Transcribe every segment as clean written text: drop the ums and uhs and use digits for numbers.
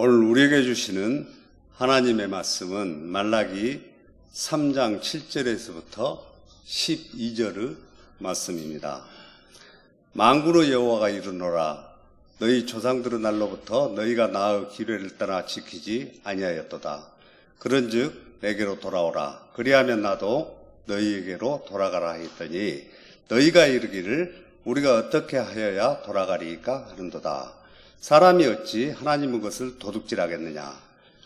오늘 우리에게 주시는 하나님의 말씀은 말라기 3장 7절에서부터 12절의 말씀입니다. 만군의 여호와가 이르노라. 너희 조상들의 날로부터 너희가 나의 규례를 떠나 지키지 아니하였도다. 그런즉 내게로 돌아오라. 그리하면 나도 너희에게로 돌아가라 했더니 너희가 이르기를 우리가 어떻게 하여야 돌아가리이까 하는도다. 사람이 어찌 하나님의 것을 도둑질하겠느냐.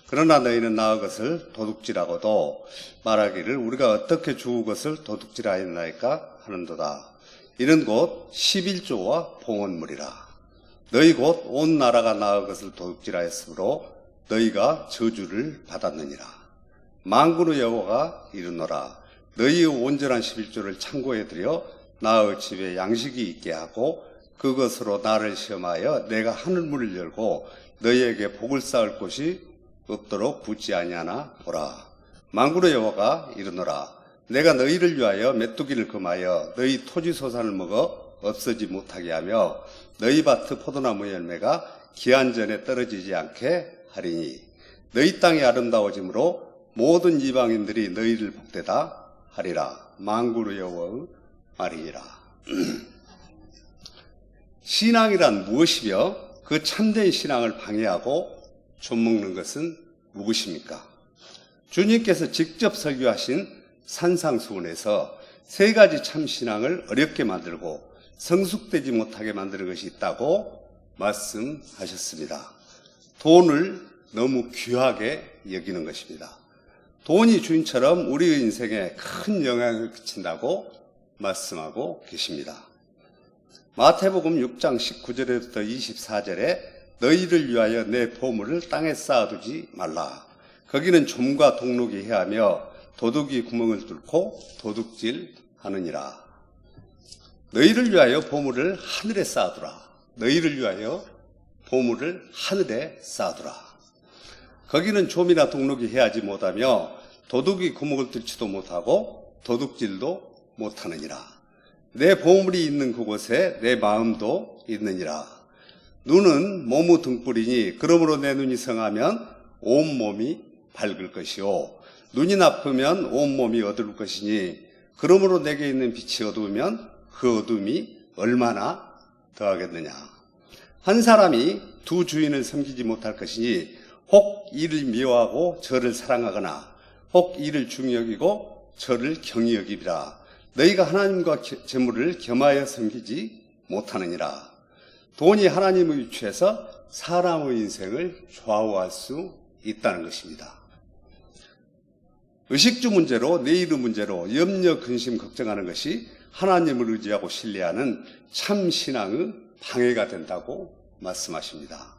그러나 너희는 나의 것을 도둑질하고도 말하기를 우리가 어떻게 주의 것을 도둑질하였나이까 하는도다. 이는 곧 11조와 봉헌물이라. 너희 곧 온 나라가 나의 것을 도둑질하였으므로 너희가 저주를 받았느니라. 만군의 여호와가 이르노라. 너희의 온전한 11조를 창고에 들여 나의 집에 양식이 있게 하고 그것으로 나를 시험하여 내가 하늘문을 열고 너희에게 복을 쌓을 곳이 없도록 붙지 아니하나 보라. 만군의 여호와가 이르노라. 내가 너희를 위하여 메뚜기를 금하여 너희 토지 소산을 먹어 없어지 못하게 하며 너희 밭의 포도나무 열매가 기한 전에 떨어지지 않게 하리니 너희 땅이 아름다워짐으로 모든 이방인들이 너희를 복되다 하리라. 만군의 여호와의 말이니라. 신앙이란 무엇이며 그 참된 신앙을 방해하고 좀먹는 것은 무엇입니까? 주님께서 직접 설교하신 산상수훈에서 세 가지 참 신앙을 어렵게 만들고 성숙되지 못하게 만드는 것이 있다고 말씀하셨습니다. 돈을 너무 귀하게 여기는 것입니다. 돈이 주인처럼 우리의 인생에 큰 영향을 끼친다고 말씀하고 계십니다. 마태복음 6장 19절에부터 24절에 너희를 위하여 내 보물을 땅에 쌓아두지 말라. 거기는 좀과 동록이 해하며 도둑이 구멍을 뚫고 도둑질하느니라. 너희를 위하여 보물을 하늘에 쌓아두라. 너희를 위하여 보물을 하늘에 쌓아두라. 거기는 좀이나 동록이 해하지 못하며 도둑이 구멍을 뚫지도 못하고 도둑질도 못하느니라. 내 보물이 있는 그곳에 내 마음도 있느니라. 눈은 몸의 등불이니 그러므로 내 눈이 성하면 온몸이 밝을 것이요 눈이 나쁘면 온몸이 어두울 것이니 그러므로 내게 있는 빛이 어두우면 그 어둠이 얼마나 더하겠느냐. 한 사람이 두 주인을 섬기지 못할 것이니 혹 이를 미워하고 저를 사랑하거나 혹 이를 중히 여기고 저를 경히 여기리라. 너희가 하나님과 재물을 겸하여 섬기지 못하느니라. 돈이 하나님의 위치에서 사람의 인생을 좌우할 수 있다는 것입니다. 의식주 문제로 내일의 문제로 염려, 근심, 걱정하는 것이 하나님을 의지하고 신뢰하는 참 신앙의 방해가 된다고 말씀하십니다.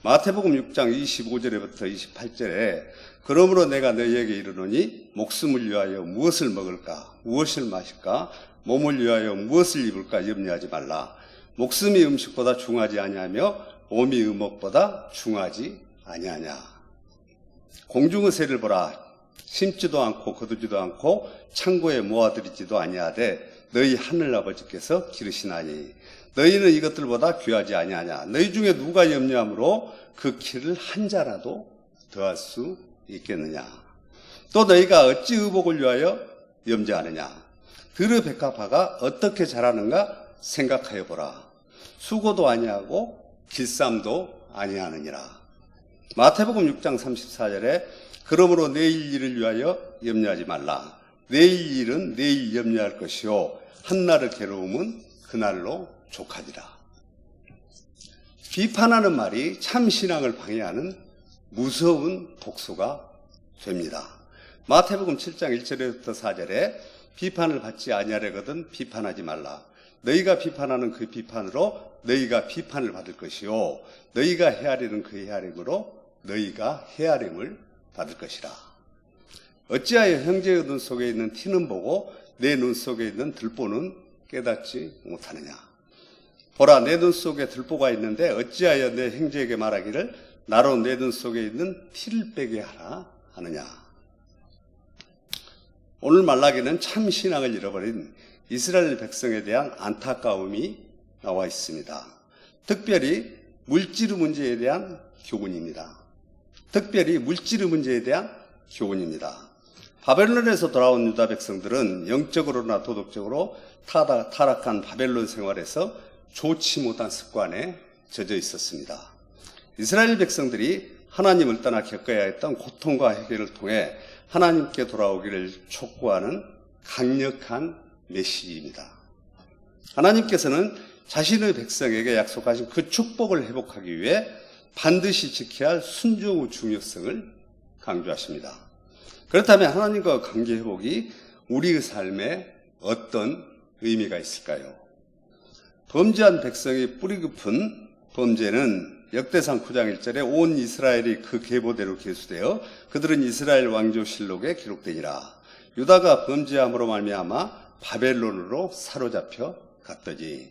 마태복음 6장 25절부터 28절에 그러므로 내가 너희에게 이르노니 목숨을 위하여 무엇을 먹을까 무엇을 마실까 몸을 위하여 무엇을 입을까 염려하지 말라. 목숨이 음식보다 중하지 아니하며 몸이 의목보다 중하지 아니하냐. 공중의 새를 보라. 심지도 않고 거두지도 않고 창고에 모아들이지도 아니하되 너희 하늘아버지께서 기르시나니 너희는 이것들보다 귀하지 아니하냐. 너희 중에 누가 염려함으로 그 키를 한 자라도 더할 수 있겠느냐. 또 너희가 어찌 의복을 위하여 염려하느냐. 들의 백합화가 어떻게 자라는가 생각하여 보라. 수고도 아니하고 길쌈도 아니하느니라. 마태복음 6장 34절에 그러므로 내일 일을 위하여 염려하지 말라. 내일 일은 내일 염려할 것이요 한날의 괴로움은 그날로 족하리라. 비판하는 말이 참 신앙을 방해하는 무서운 독소가 됩니다. 마태복음 7장 1절에부터 4절에 비판을 받지 아니하려거든 비판하지 말라. 너희가 비판하는 그 비판으로 너희가 비판을 받을 것이요 너희가 헤아리는 그 헤아림으로 너희가 헤아림을 받을 것이라. 어찌하여 형제의 눈 속에 있는 티는 보고 내 눈 속에 있는 들보는 깨닫지 못하느냐. 보라, 내 눈 속에 들보가 있는데 어찌하여 내 형제에게 말하기를 나로 내 눈 속에 있는 티를 빼게 하라 하느냐. 오늘 말라기는 참 신앙을 잃어버린 이스라엘 백성에 대한 안타까움이 나와 있습니다. 특별히 물질 문제에 대한 교훈입니다. 특별히 물질의 문제에 대한 교훈입니다. 바벨론에서 돌아온 유다 백성들은 영적으로나 도덕적으로 타락한 바벨론 생활에서 좋지 못한 습관에 젖어 있었습니다. 이스라엘 백성들이 하나님을 떠나 겪어야 했던 고통과 해결을 통해 하나님께 돌아오기를 촉구하는 강력한 메시지입니다. 하나님께서는 자신의 백성에게 약속하신 그 축복을 회복하기 위해 반드시 지켜야 할 순종의 중요성을 강조하십니다. 그렇다면 하나님과 관계 회복이 우리의 삶에 어떤 의미가 있을까요? 범죄한 백성의 뿌리 깊은 범죄는 역대상 9장 1절에 온 이스라엘이 그 계보대로 계수되어 그들은 이스라엘 왕조실록에 기록되니라. 유다가 범죄함으로 말미암아 바벨론으로 사로잡혀 갔더니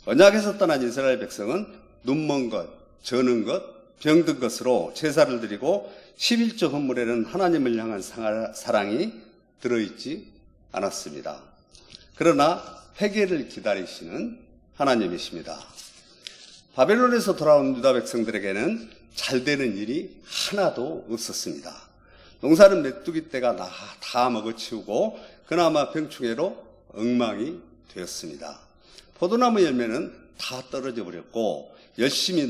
언약에서 떠난 이스라엘 백성은 눈먼 것, 저는 것, 병든 것으로 제사를 드리고 11조 헌물에는 하나님을 향한 사랑이 들어있지 않았습니다. 그러나 회개를 기다리시는 하나님이십니다. 바벨론에서 돌아온 유다 백성들에게는 잘 되는 일이 하나도 없었습니다. 농사는 메뚜기 떼가 다 먹어치우고 그나마 병충해로 엉망이 되었습니다. 포도나무 열매는 다 떨어져 버렸고 열심히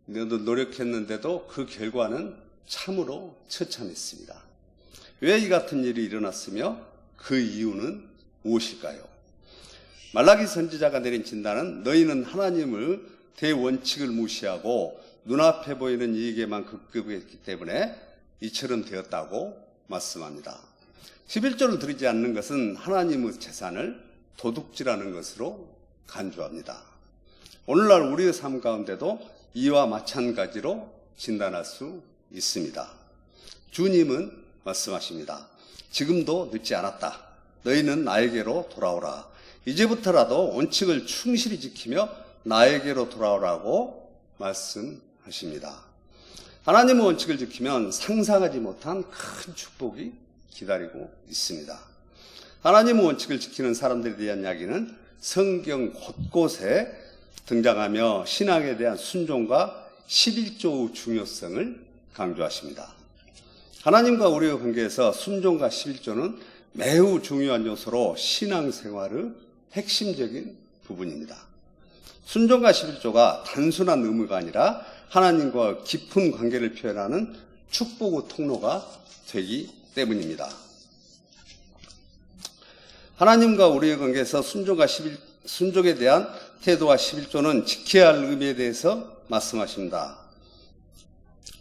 노력했는데도 그 결과는 참으로 처참했습니다. 왜 이 같은 일이 일어났으며 그 이유는 무엇일까요? 말라기 선지자가 내린 진단은 너희는 하나님의 대원칙을 무시하고 눈앞에 보이는 이익에만 급급했기 때문에 이처럼 되었다고 말씀합니다. 11조를 드리지 않는 것은 하나님의 재산을 도둑질하는 것으로 간주합니다. 오늘날 우리의 삶 가운데도 이와 마찬가지로 진단할 수 있습니다. 주님은 말씀하십니다. 지금도 늦지 않았다. 너희는 나에게로 돌아오라. 이제부터라도 원칙을 충실히 지키며 나에게로 돌아오라고 말씀하십니다. 하나님의 원칙을 지키면 상상하지 못한 큰 축복이 기다리고 있습니다. 하나님의 원칙을 지키는 사람들에 대한 이야기는 성경 곳곳에 등장하며 신앙에 대한 순종과 11조의 중요성을 강조하십니다. 하나님과 우리의 관계에서 순종과 11조는 매우 중요한 요소로 신앙생활의 핵심적인 부분입니다. 순종과 11조가 단순한 의무가 아니라 하나님과 깊은 관계를 표현하는 축복의 통로가 되기 때문입니다. 하나님과 우리의 관계에서 순종에 대한 태도와 11조는 지켜야 할 의미에 대해서 말씀하십니다.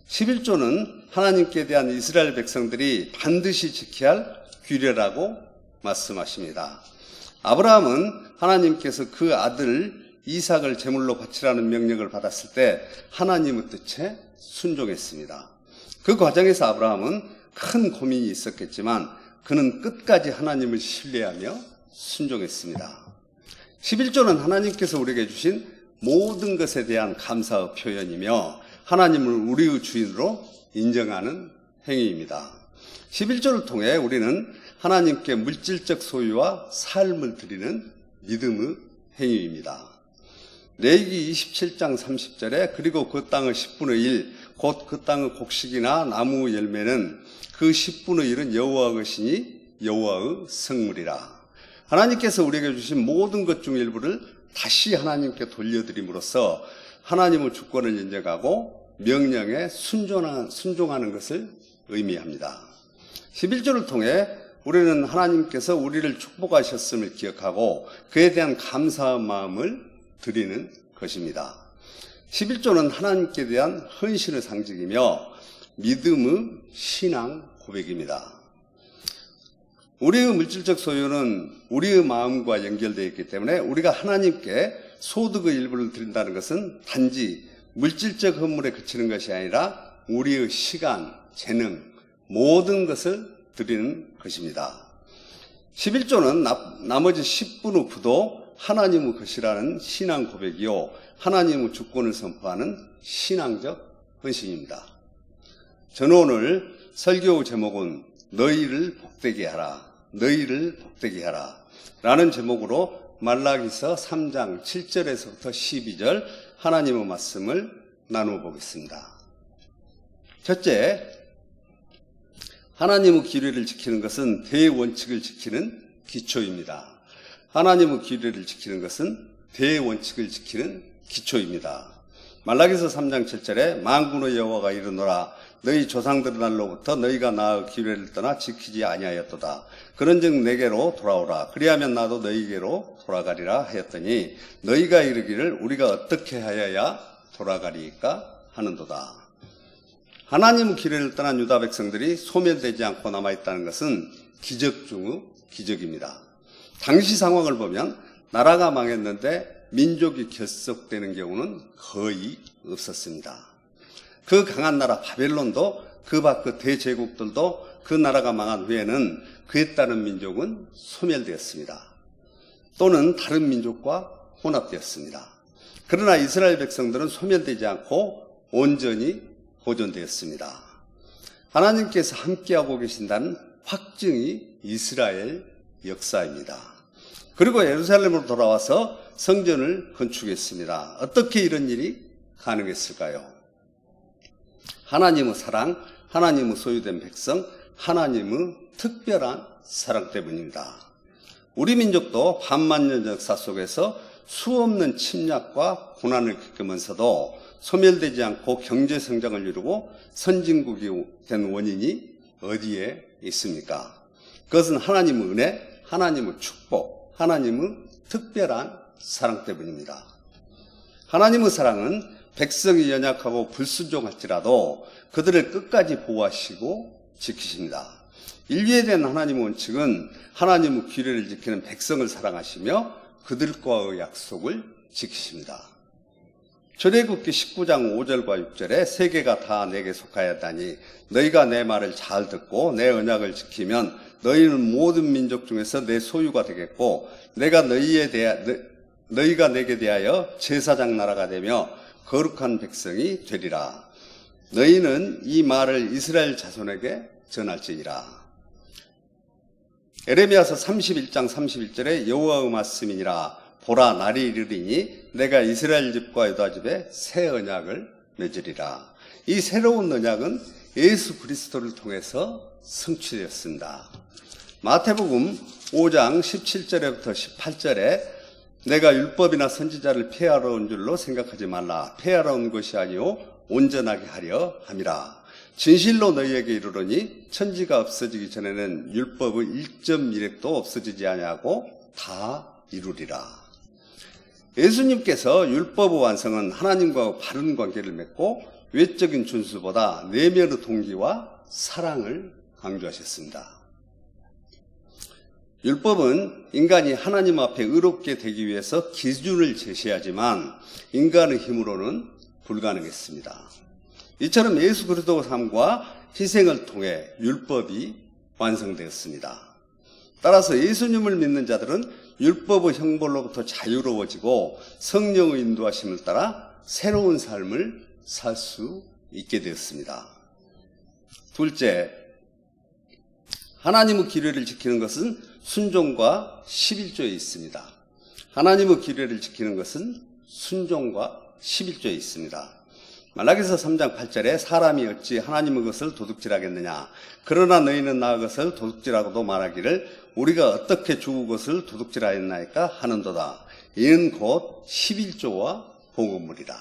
11조는 하나님께 대한 이스라엘 백성들이 반드시 지켜야 할 규례라고 말씀하십니다. 아브라함은 하나님께서 그 아들 이삭을 제물로 바치라는 명령을 받았을 때 하나님의 뜻에 순종했습니다. 그 과정에서 아브라함은 큰 고민이 있었겠지만 그는 끝까지 하나님을 신뢰하며 순종했습니다. 11조는 하나님께서 우리에게 주신 모든 것에 대한 감사의 표현이며 하나님을 우리의 주인으로 인정하는 행위입니다. 11조를 통해 우리는 하나님께 물질적 소유와 삶을 드리는 믿음의 행위입니다. 레위기 27장 30절에 그리고 그 땅의 10분의 1, 곧 그 땅의 곡식이나 나무 열매는 그 10분의 1은 여호와의 것이니 여호와의 성물이라. 하나님께서 우리에게 주신 모든 것 중 일부를 다시 하나님께 돌려드림으로써 하나님의 주권을 인정하고 명령에 순종하는 것을 의미합니다. 11조를 통해 우리는 하나님께서 우리를 축복하셨음을 기억하고 그에 대한 감사의 마음을 드리는 것입니다. 11조는 하나님께 대한 헌신의 상징이며 믿음의 신앙 고백입니다. 우리의 물질적 소유는 우리의 마음과 연결되어 있기 때문에 우리가 하나님께 소득의 일부를 드린다는 것은 단지 물질적 헌물에 그치는 것이 아니라 우리의 시간, 재능, 모든 것을 드리는 것입니다. 11조는 나머지 10분의 9도 하나님의 것이라는 신앙 고백이요 하나님의 주권을 선포하는 신앙적 헌신입니다. 저는 오늘 설교 제목은 너희를 복되게 하라, 너희를 복되게 하라 라는 제목으로 말라기서 3장 7절에서부터 12절 하나님의 말씀을 나누어 보겠습니다. 첫째, 하나님의 규례를 지키는 것은 대원칙을 지키는 기초입니다. 하나님의 규례를 지키는 것은 대원칙을 지키는 기초입니다. 말라기서 3장 7절에 만군의 여호와가 이르노라 너희 조상들 날로부터 너희가 나의 규례를 떠나 지키지 아니하였도다. 그런즉 내게로 돌아오라. 그리하면 나도 너희에게로 돌아가리라 하였더니 너희가 이르기를 우리가 어떻게 하여야 돌아가리까 하는도다. 하나님의 규례를 떠난 유다 백성들이 소멸되지 않고 남아있다는 것은 기적 중의 기적입니다. 당시 상황을 보면 나라가 망했는데 민족이 결속되는 경우는 거의 없었습니다. 그 강한 나라 바벨론도 그 밖의 대제국들도 그 나라가 망한 후에는 그에 따른 민족은 소멸되었습니다. 또는 다른 민족과 혼합되었습니다. 그러나 이스라엘 백성들은 소멸되지 않고 온전히 보존되었습니다. 하나님께서 함께하고 계신다는 확증이 이스라엘 역사입니다. 그리고 예루살렘으로 돌아와서 성전을 건축했습니다. 어떻게 이런 일이 가능했을까요? 하나님의 사랑, 하나님의 소유된 백성, 하나님의 특별한 사랑 때문입니다. 우리 민족도 반만년 역사 속에서 수없는 침략과 고난을 겪으면서도 소멸되지 않고 경제 성장을 이루고 선진국이 된 원인이 어디에 있습니까? 그것은 하나님의 은혜, 하나님의 축복, 하나님의 특별한 사랑 때문입니다. 하나님의 사랑은 백성이 연약하고 불순종할지라도 그들을 끝까지 보호하시고 지키십니다. 인류에 대한 하나님의 원칙은 하나님의 규례를 지키는 백성을 사랑하시며 그들과의 약속을 지키십니다. 출애굽기 19장 5절과 6절에 세계가 다 내게 속하였다니 너희가 내 말을 잘 듣고 내 언약을 지키면 너희는 모든 민족 중에서 내 소유가 되겠고 내가 너희가 내게 대하여 제사장 나라가 되며 거룩한 백성이 되리라. 너희는 이 말을 이스라엘 자손에게 전할지니라. 에레미야서 31장 31절에 여호와의 말씀이니라. 보라 날이 이르리니 내가 이스라엘 집과 유다 집에 새 언약을 맺으리라. 이 새로운 언약은 예수 그리스도를 통해서 성취되었습니다. 마태복음 5장 17절에부터 18절에 내가 율법이나 선지자를 폐하러 온 줄로 생각하지 말라. 폐하러 온 것이 아니요 온전하게 하려 함이라. 진실로 너희에게 이르노니 천지가 없어지기 전에는 율법의 1.1획도 없어지지 아니하고 다 이루리라. 예수님께서 율법의 완성은 하나님과 바른 관계를 맺고 외적인 준수보다 내면의 동기와 사랑을 강조하셨습니다. 율법은 인간이 하나님 앞에 의롭게 되기 위해서 기준을 제시하지만 인간의 힘으로는 불가능했습니다. 이처럼 예수 그리스도의 삶과 희생을 통해 율법이 완성되었습니다. 따라서 예수님을 믿는 자들은 율법의 형벌로부터 자유로워지고 성령의 인도하심을 따라 새로운 삶을 살 수 있게 되었습니다. 둘째, 하나님의 규례를 지키는 것은 순종과 11조에 있습니다. 하나님의 규례를 지키는 것은 순종과 11조에 있습니다. 말라기서 3장 8절에 사람이 어찌 하나님의 것을 도둑질하겠느냐. 그러나 너희는 나의 것을 도둑질하고도 말하기를 우리가 어떻게 주의 것을 도둑질하였나이까 하는도다. 이는 곧 11조와 복음물이라.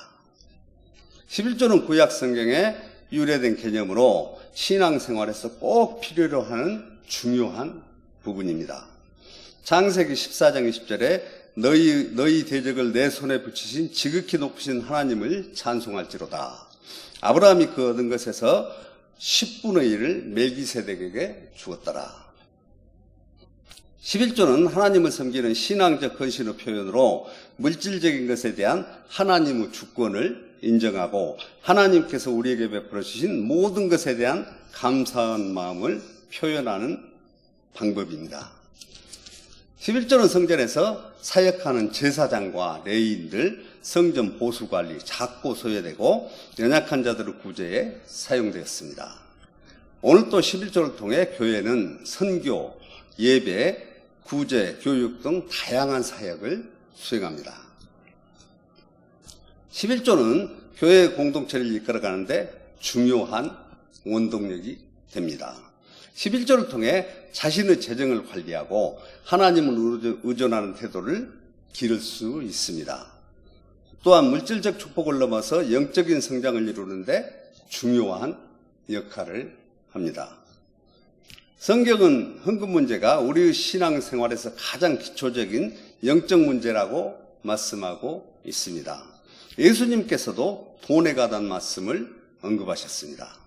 11조는 구약 성경에 유래된 개념으로 신앙생활에서 꼭 필요로 하는 중요한 부분입니다. 창세기 14장 20절에 너희 대적을 내 손에 붙이신 지극히 높으신 하나님을 찬송할지로다. 아브라함이 그 얻은 것에서 10분의 1을 멜기세덱에게 주었더라. 11조는 하나님을 섬기는 신앙적 헌신의 표현으로 물질적인 것에 대한 하나님의 주권을 인정하고 하나님께서 우리에게 베풀어 주신 모든 것에 대한 감사한 마음을 표현하는 방법입니다. 11조는 성전에서 사역하는 제사장과 레위인들, 성전 보수관리, 작고 소외되고 연약한 자들의 구제에 사용되었습니다. 오늘 또 11조를 통해 교회는 선교, 예배, 구제, 교육 등 다양한 사역을 수행합니다. 11조는 교회 공동체를 이끌어가는데 중요한 원동력이 됩니다. 11조를 통해 자신의 재정을 관리하고 하나님을 의존하는 태도를 기를 수 있습니다. 또한 물질적 축복을 넘어서 영적인 성장을 이루는데 중요한 역할을 합니다. 성경은 헌금 문제가 우리의 신앙생활에서 가장 기초적인 영적 문제라고 말씀하고 있습니다. 예수님께서도 돈에 관한 말씀을 언급하셨습니다.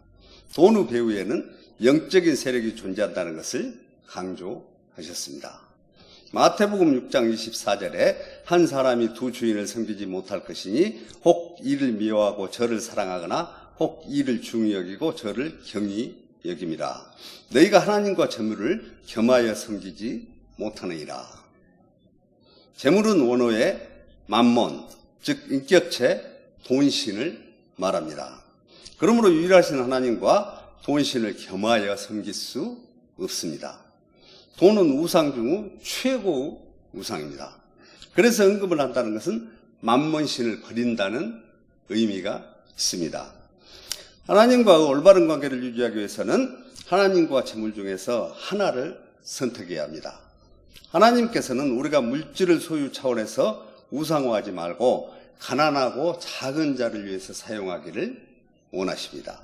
돈 배후에는 영적인 세력이 존재한다는 것을 강조하셨습니다. 마태복음 6장 24절에 한 사람이 두 주인을 섬기지 못할 것이니 혹 이를 미워하고 저를 사랑하거나 혹 이를 중히 여기고 저를 경히 여김이라. 너희가 하나님과 재물을 겸하여 섬기지 못하느니라. 재물은 원어의 맘몬, 즉 인격체 돈신을 말합니다. 그러므로 유일하신 하나님과 돈신을 겸하여 섬길 수 없습니다. 돈은 우상 중 최고의 우상입니다. 그래서 헌금을 한다는 것은 맘몬신을 버린다는 의미가 있습니다. 하나님과 올바른 관계를 유지하기 위해서는 하나님과 재물 중에서 하나를 선택해야 합니다. 하나님께서는 우리가 물질을 소유 차원에서 우상화하지 말고 가난하고 작은 자를 위해서 사용하기를 원하십니다.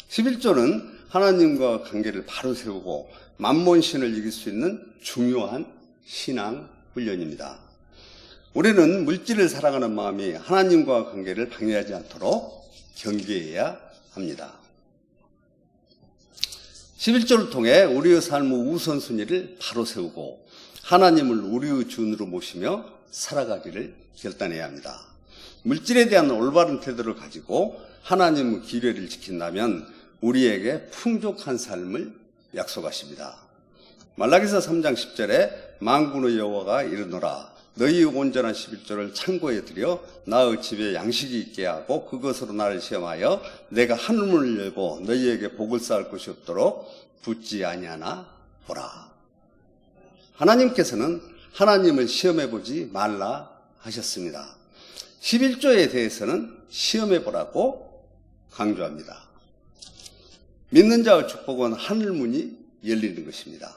11조는 하나님과 관계를 바로 세우고 맘몬신을 이길 수 있는 중요한 신앙 훈련입니다. 우리는 물질을 사랑하는 마음이 하나님과 관계를 방해하지 않도록 경계해야 합니다. 11조를 통해 우리의 삶의 우선순위를 바로 세우고 하나님을 우리의 주인으로 모시며 살아가기를 결단해야 합니다. 물질에 대한 올바른 태도를 가지고 하나님의 규례를 지킨다면 우리에게 풍족한 삶을 약속하십니다. 말라기서 3장 10절에 만군의 여호와가 이르노라 너희의 온전한 11조를 창고에 들여 나의 집에 양식이 있게 하고 그것으로 나를 시험하여 내가 하늘문을 열고 너희에게 복을 쌓을 것이 없도록 붙지 아니하나 보라. 하나님께서는 하나님을 시험해보지 말라 하셨습니다. 11조에 대해서는 시험해보라고 강조합니다. 믿는 자의 축복은 하늘문이 열리는 것입니다.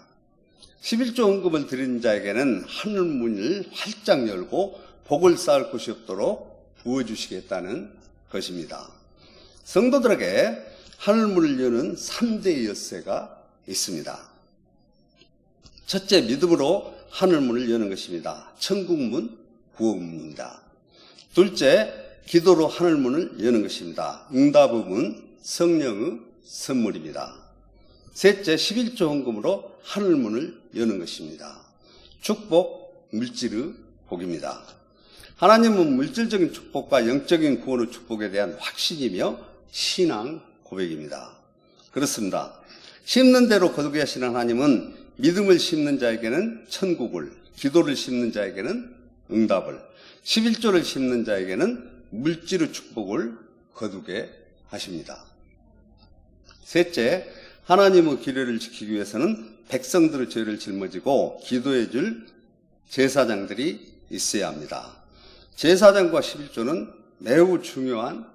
11조 헌금을 드리는 자에게는 하늘문을 활짝 열고 복을 쌓을 곳이 없도록 부어주시겠다는 것입니다. 성도들에게 하늘문을 여는 3대의 열쇠가 있습니다. 첫째, 믿음으로 하늘문을 여는 것입니다. 천국문, 구원문입니다. 둘째, 기도로 하늘문을 여는 것입니다. 응답의 문, 성령의 선물입니다. 셋째, 11조 헌금으로 하늘문을 여는 것입니다. 축복, 물질의 복입니다. 하나님은 물질적인 축복과 영적인 구원의 축복에 대한 확신이며 신앙 고백입니다. 그렇습니다. 심는 대로 거두게 하시는 하나님은 믿음을 심는 자에게는 천국을, 기도를 심는 자에게는 응답을, 11조를 심는 자에게는 물질의 축복을 거두게 하십니다. 셋째, 하나님의 규례를 지키기 위해서는 백성들의 죄를 짊어지고 기도해 줄 제사장들이 있어야 합니다. 제사장과 11조는 매우 중요한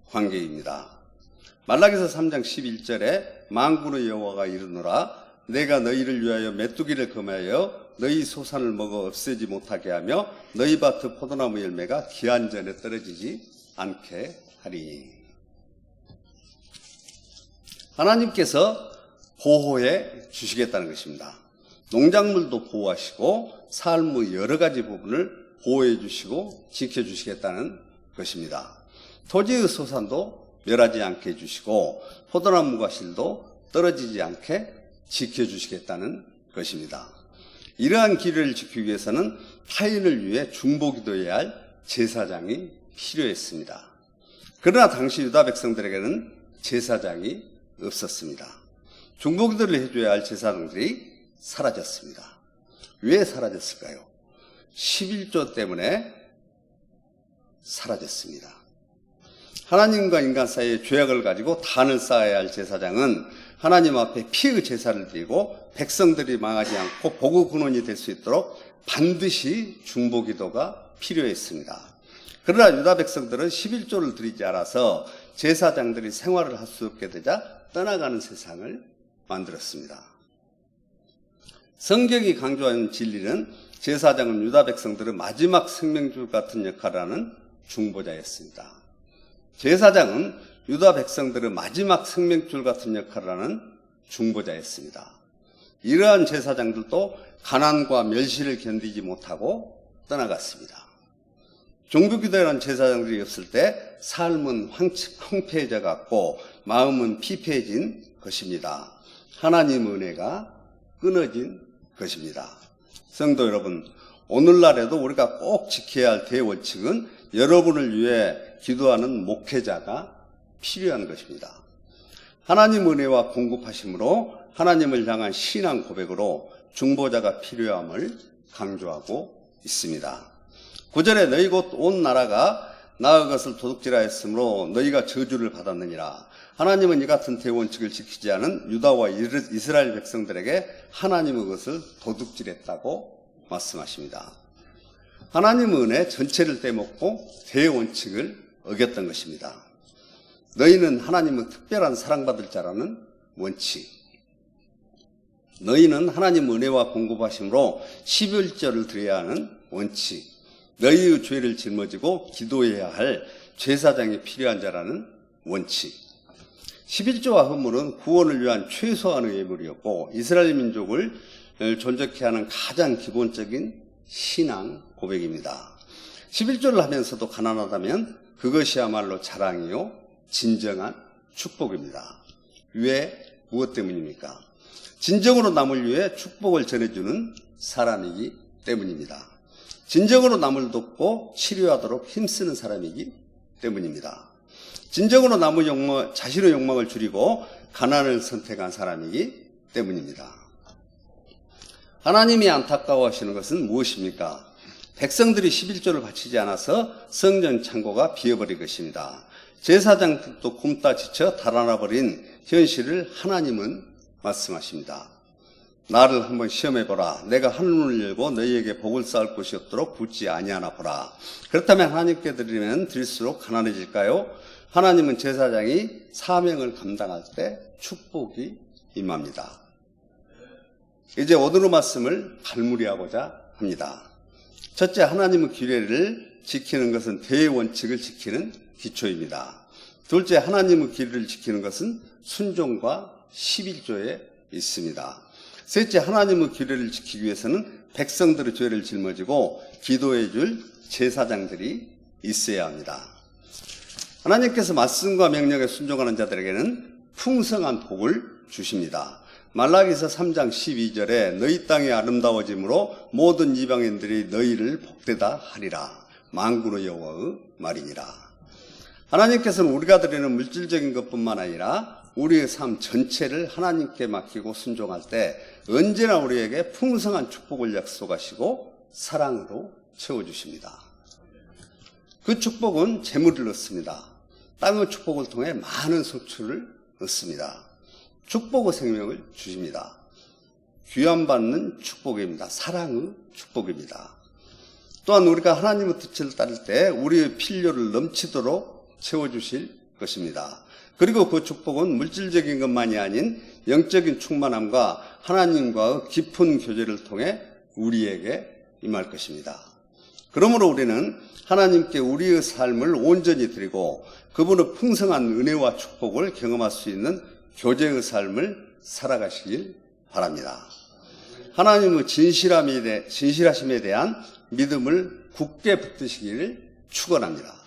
관계입니다. 말라기서 3장 11절에 만군의 여호와가 이르노라 내가 너희를 위하여 메뚜기를 금하여 너희 소산을 먹어 없애지 못하게 하며 너희 밭의 포도나무 열매가 기한전에 떨어지지 않게 하리니. 하나님께서 보호해 주시겠다는 것입니다. 농작물도 보호하시고 삶의 여러 가지 부분을 보호해 주시고 지켜주시겠다는 것입니다. 토지의 소산도 멸하지 않게 해주시고 포도나무와 실도 떨어지지 않게 지켜주시겠다는 것입니다. 이러한 규례를 지키기 위해서는 타인을 위해 중보기도해야 할 제사장이 필요했습니다. 그러나 당시 유다 백성들에게는 제사장이 없었습니다. 중보기도를 해줘야 할 제사장들이 사라졌습니다. 왜 사라졌을까요? 11조 때문에 사라졌습니다. 하나님과 인간 사이에 죄악을 가지고 단을 쌓아야 할 제사장은 하나님 앞에 피의 제사를 드리고 백성들이 망하지 않고 복의 근원이 될 수 있도록 반드시 중보기도가 필요했습니다. 그러나 유다 백성들은 11조를 드리지 않아서 제사장들이 생활을 할 수 없게 되자 떠나가는 세상을 만들었습니다. 성경이 강조하는 진리는 제사장은 유다 백성들의 마지막 생명줄 같은 역할을 하는 중보자였습니다. 제사장은 유다 백성들의 마지막 생명줄 같은 역할을 하는 중보자였습니다. 이러한 제사장들도 가난과 멸시를 견디지 못하고 떠나갔습니다. 종교기도라는 제사장들이 없을 때 삶은 황폐해져 갔고 마음은 피폐해진 것입니다. 하나님의 은혜가 끊어진 것입니다. 성도 여러분, 오늘날에도 우리가 꼭 지켜야 할 대원칙은 여러분을 위해 기도하는 목회자가 필요한 것입니다. 하나님 은혜와 공급하심으로 하나님을 향한 신앙 고백으로 중보자가 필요함을 강조하고 있습니다. 9절에 너희 곧 온 나라가 나의 것을 도둑질하였으므로 너희가 저주를 받았느니라. 하나님은 이 같은 대원칙을 지키지 않은 유다와 이스라엘 백성들에게 하나님의 것을 도둑질했다고 말씀하십니다. 하나님의 은혜 전체를 떼먹고 대원칙을 어겼던 것입니다. 너희는 하나님의 특별한 사랑받을 자라는 원칙, 너희는 하나님의 은혜와 공급하심으로 11조를 드려야 하는 원칙, 너희의 죄를 짊어지고 기도해야 할 제사장이 필요한 자라는 원칙. 11조와 헌물은 구원을 위한 최소한의 예물이었고 이스라엘 민족을 존재케 하는 가장 기본적인 신앙 고백입니다. 11조를 하면서도 가난하다면 그것이야말로 자랑이요 진정한 축복입니다. 왜? 무엇 때문입니까? 진정으로 남을 위해 축복을 전해주는 사람이기 때문입니다. 진정으로 남을 돕고 치료하도록 힘쓰는 사람이기 때문입니다. 진정으로 남의 자신의 욕망을 줄이고 가난을 선택한 사람이기 때문입니다. 하나님이 안타까워하시는 것은 무엇입니까? 백성들이 11조를 바치지 않아서 성전 창고가 비어버린 것입니다. 제사장들도 굶다 지쳐 달아나버린 현실을 하나님은 말씀하십니다. 나를 한번 시험해보라. 내가 하늘문을 열고 너희에게 복을 쌓을 곳이 없도록 붓지 아니하나 보라. 그렇다면 하나님께 드리면 드릴수록 가난해질까요? 하나님은 제사장이 사명을 감당할 때 축복이 임합니다. 이제 오늘의 말씀을 갈무리하고자 합니다. 첫째, 하나님의 규례를 지키는 것은 대원칙을 지키는 기초입니다. 둘째, 하나님의 규례를 지키는 것은 순종과 11조에 있습니다. 셋째, 하나님의 규례를 지키기 위해서는 백성들의 죄를 짊어지고 기도해 줄 제사장들이 있어야 합니다. 하나님께서 말씀과 명령에 순종하는 자들에게는 풍성한 복을 주십니다. 말라기서 3장 12절에 너희 땅이 아름다워짐으로 모든 이방인들이 너희를 복되다 하리라. 만군의 여호와의 말이니라. 하나님께서는 우리가 드리는 물질적인 것뿐만 아니라 우리의 삶 전체를 하나님께 맡기고 순종할 때 언제나 우리에게 풍성한 축복을 약속하시고 사랑으로 채워주십니다. 그 축복은 재물을 얻습니다. 땅의 축복을 통해 많은 성취를 얻습니다. 축복의 생명을 주십니다. 귀함받는 축복입니다. 사랑의 축복입니다. 또한 우리가 하나님의 뜻을 따를 때 우리의 필요를 넘치도록 채워주실 것입니다. 그리고 그 축복은 물질적인 것만이 아닌 영적인 충만함과 하나님과의 깊은 교제를 통해 우리에게 임할 것입니다. 그러므로 우리는 하나님께 우리의 삶을 온전히 드리고 그분의 풍성한 은혜와 축복을 경험할 수 있는 교제의 삶을 살아가시길 바랍니다. 하나님의 진실하심에 대한 믿음을 굳게 붙드시기를 축원합니다.